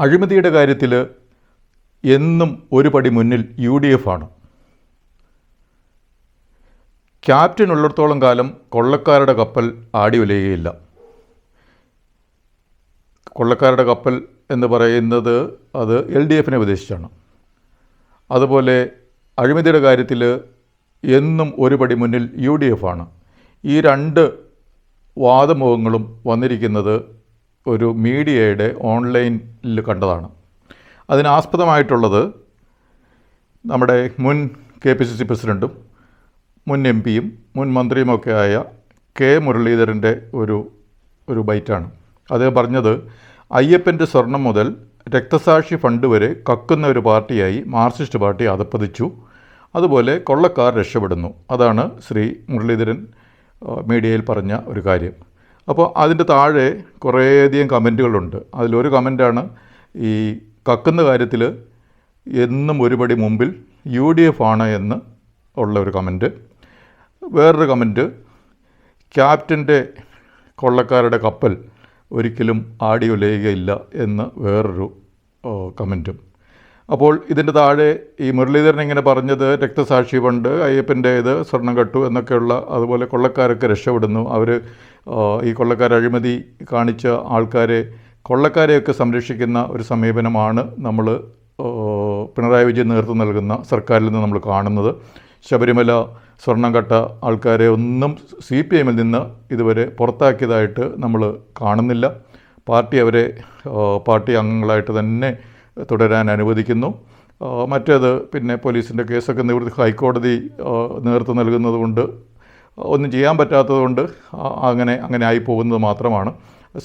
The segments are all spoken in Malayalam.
അഴിമതിയുടെ കാര്യത്തിൽ എന്നും ഒരു പടി മുന്നിൽ UDF ആണ്. ക്യാപ്റ്റൻ ഉള്ളിടത്തോളം കാലം കൊള്ളക്കാരുടെ കപ്പൽ ആടി ഉലയുകയില്ല. കൊള്ളക്കാരുടെ കപ്പൽ എന്ന് പറയുന്നത് അത് LDFനെ ഉപദേശിച്ചാണ്. അതുപോലെ അഴിമതിയുടെ കാര്യത്തിൽ എന്നും ഒരു പടി മുന്നിൽ UDF ആണ്. ഈ രണ്ട് വാദമുഖങ്ങളും വന്നിരിക്കുന്നത് ഒരു മീഡിയയുടെ ഓൺലൈനിൽ കണ്ടതാണ്. അതിനാസ്പദമായിട്ടുള്ളത് നമ്മുടെ മുൻ KPCC പ്രസിഡൻറ്റും മുൻ MPയും മുൻ മന്ത്രിയുമൊക്കെ ആയ K. മുരളീധരൻ്റെ ഒരു ബൈറ്റാണ്. അദ്ദേഹം പറഞ്ഞത്, അയ്യപ്പൻ്റെ സ്വർണം മുതൽ രക്തസാക്ഷി ഫണ്ട് വരെ കക്കുന്ന ഒരു പാർട്ടിയായി മാർക്സിസ്റ്റ് പാർട്ടി അധപ്പതിച്ചു. അതുപോലെ കൊള്ളക്കാർ രക്ഷപ്പെടുന്നു. അതാണ് ശ്രീ മുരളീധരൻ മീഡിയയിൽ പറഞ്ഞ ഒരു കാര്യം. അപ്പോൾ അതിൻ്റെ താഴെ കുറേയധികം കമൻറ്റുകളുണ്ട്. അതിലൊരു കമൻറ്റാണ് ഈ കക്കുന്ന കാര്യത്തിൽ എന്നും ഒരുപടി മുമ്പിൽ UDF ആണ് എന്ന് ഉള്ള ഒരു കമൻറ്റ്. വേറൊരു കമൻറ്റ്, ക്യാപ്റ്റൻ്റെ കൊള്ളക്കാരുടെ കപ്പൽ ഒരിക്കലും ആടി ഉലയുകയില്ല എന്ന് വേറൊരു കമൻറ്റും. അപ്പോൾ ഇതിൻ്റെ താഴെ ഈ മുരളീധരൻ ഇങ്ങനെ പറഞ്ഞത് രക്തസാക്ഷി ഫണ്ട്, അയ്യപ്പൻ്റേത് സ്വർണം കട്ടു എന്നൊക്കെയുള്ള, അതുപോലെ കൊള്ളക്കാരൊക്കെ രക്ഷപ്പെടുന്നു, അവർ ഈ കൊള്ളക്കാർ അഴിമതി കാണിച്ച കൊള്ളക്കാരെയൊക്കെ സംരക്ഷിക്കുന്ന ഒരു സമീപനമാണ് നമ്മൾ പിണറായി വിജയൻ നേതൃത്വം നൽകുന്ന സർക്കാരിൽ നിന്ന് നമ്മൾ കാണുന്നത്. ശബരിമല സ്വർണം കട്ട ആൾക്കാരെ ഒന്നും CPMൽ നിന്ന് ഇതുവരെ പുറത്താക്കിയതായിട്ട് നമ്മൾ കാണുന്നില്ല. അവരെ പാർട്ടി അംഗങ്ങളായിട്ട് തന്നെ തുടരാൻ അനുവദിക്കുന്നു. മറ്റേത് പിന്നെ പോലീസിൻ്റെ കേസൊക്കെ ഹൈക്കോടതി നേതൃത്വം നൽകുന്നത് കൊണ്ട് ഒന്നും ചെയ്യാൻ പറ്റാത്തതുകൊണ്ട് അങ്ങനെ ആയി പോകുന്നത് മാത്രമാണ്.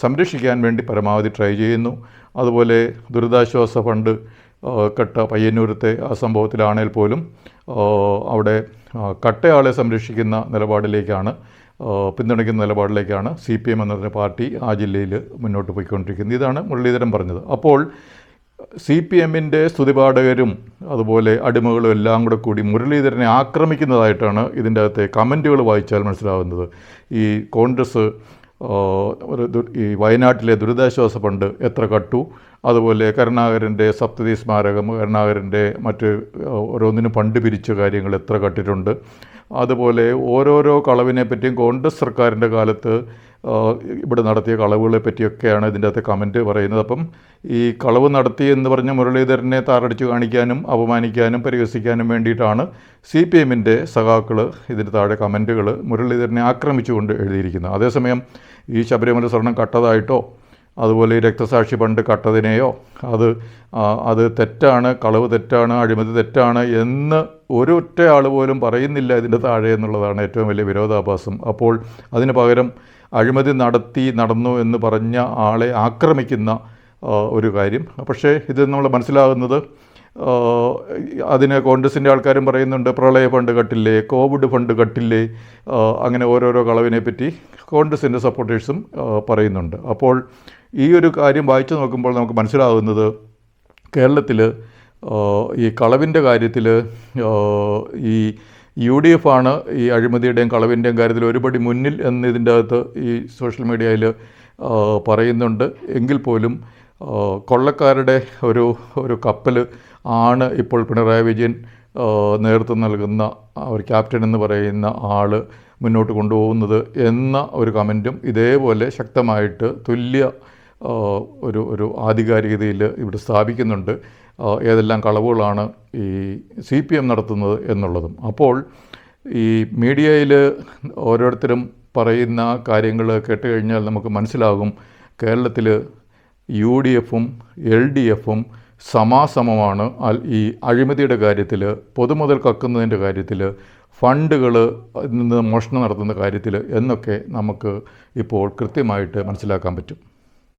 സംരക്ഷിക്കാൻ വേണ്ടി പരമാവധി ട്രൈ ചെയ്യുന്നു. അതുപോലെ ദുരിതാശ്വാസ ഫണ്ട് കട്ട പയ്യന്നൂരത്തെ ആ സംഭവത്തിലാണെങ്കിൽ പോലും അവിടെ കട്ടയാളെ സംരക്ഷിക്കുന്ന നിലപാടിലേക്കാണ്, പിന്തുണയ്ക്കുന്ന നിലപാടിലേക്കാണ് CPM എന്ന പറഞ്ഞ പാർട്ടി ആ ജില്ലയിൽ മുന്നോട്ട് പോയിക്കൊണ്ടിരിക്കുന്നത്. ഇതാണ് മുരളീധരൻ പറഞ്ഞത്. അപ്പോൾ CPMൻ്റെ സ്തുതിപാഠകരും അതുപോലെ അടിമകളും എല്ലാം കൂടി മുരളീധരനെ ആക്രമിക്കുന്നതായിട്ടാണ് ഇതിൻ്റെ അകത്തെ കമൻറ്റുകൾ വായിച്ചാൽ മനസ്സിലാകുന്നത്. ഈ കോൺഗ്രസ് ഈ വയനാട്ടിലെ ദുരിതാശ്വാസ ഫണ്ട് എത്ര കട്ടു, അതുപോലെ കരുണാകരൻ്റെ സപ്തതി സ്മാരകം, കരുണാകരൻ്റെ മറ്റ് ഓരോന്നിനും ഫണ്ട് പിരിച്ച കാര്യങ്ങൾ എത്ര കട്ടിട്ടുണ്ട്, അതുപോലെ ഓരോരോ കളവിനെ പറ്റിയും കോൺഗ്രസ് സർക്കാരിൻ്റെ കാലത്ത് ഇവിടെ നടത്തിയ കളവുകളെ പറ്റിയൊക്കെയാണ് ഇതിൻ്റെ അകത്തെ കമൻറ്റ് പറയുന്നത്. അപ്പം ഈ കളവ് നടത്തി എന്ന് പറഞ്ഞ മുരളീധരനെ താറടിച്ച് കാണിക്കാനും അപമാനിക്കാനും പരിഹസിക്കാനും വേണ്ടിയിട്ടാണ് CPMൻ്റെ സഖാക്കൾ ഇതിൻ്റെ താഴെ കമൻറ്റുകൾ മുരളീധരനെ ആക്രമിച്ചുകൊണ്ട് എഴുതിയിരിക്കുന്നത്. അതേസമയം ഈ ശബരിമല സ്വർണം കട്ടതായിട്ടോ അതുപോലെ ഈ രക്തസാക്ഷി ഫണ്ട് കട്ടതിനെയോ അത് തെറ്റാണ്, കളവ് തെറ്റാണ്, അഴിമതി തെറ്റാണ് എന്ന് ഒരൊറ്റ ആൾ പോലും പറയുന്നില്ല ഇതിൻ്റെ താഴെ എന്നുള്ളതാണ് ഏറ്റവും വലിയ വിരോധാഭാസം. അപ്പോൾ അതിന് പകരം അഴിമതി നടന്നു എന്ന് പറഞ്ഞ ആളെ ആക്രമിക്കുന്ന ഒരു കാര്യം. പക്ഷേ ഇത് നമ്മൾ മനസ്സിലാകുന്നത്, അതിന് കോൺഗ്രസിൻ്റെ ആൾക്കാരും പറയുന്നുണ്ട് പ്രളയ ഫണ്ട് കട്ടില്ലേ, കോവിഡ് ഫണ്ട് കട്ടില്ലേ, അങ്ങനെ ഓരോരോ കളവിനെ പറ്റി കോൺഗ്രസിൻ്റെ സപ്പോർട്ടേഴ്സും പറയുന്നുണ്ട്. അപ്പോൾ ഈ ഒരു കാര്യം വായിച്ചു നോക്കുമ്പോൾ നമുക്ക് മനസ്സിലാകുന്നത് കേരളത്തിൽ ഈ കളവിൻ്റെ കാര്യത്തിൽ ഈ UDF ആണ് ഈ അഴിമതിയുടെയും കളവിൻ്റെയും കാര്യത്തിൽ ഒരുപടി മുന്നിൽ എന്ന് ഇതിൻ്റെ അകത്ത് ഈ സോഷ്യൽ മീഡിയയിൽ പറയുന്നുണ്ട്. എങ്കിൽ പോലും കൊള്ളക്കാരുടെ ഒരു കപ്പൽ ആണ് ഇപ്പോൾ പിണറായി വിജയൻ നേതൃത്വം നൽകുന്ന ഒരു ക്യാപ്റ്റൻ എന്ന് പറയുന്ന ആൾ മുന്നോട്ട് കൊണ്ടുപോകുന്നത് എന്ന ഒരു കമൻറ്റും ഇതേപോലെ ശക്തമായിട്ട് ഒരു ആധികാരികതയിൽ ഇവിടെ സ്ഥാപിക്കുന്നുണ്ട്. ഏതെല്ലാം കളവുകളാണ് ഈ CPM നടത്തുന്നത് എന്നുള്ളതും. അപ്പോൾ ഈ മീഡിയയിൽ ഓരോരുത്തരും പറയുന്ന കാര്യങ്ങൾ കേട്ട് കഴിഞ്ഞാൽ നമുക്ക് മനസ്സിലാകും കേരളത്തിൽ UDFും LDFും സമാസമമാണ് ഈ അഴിമതിയുടെ കാര്യത്തിൽ, പൊതുമുതൽ കക്കുന്നതിൻ്റെ കാര്യത്തിൽ, ഫണ്ടുകൾ നിന്ന് മോഷണം നടത്തുന്ന കാര്യത്തിൽ എന്നൊക്കെ നമുക്ക് ഇപ്പോൾ കൃത്യമായിട്ട് മനസ്സിലാക്കാൻ പറ്റും.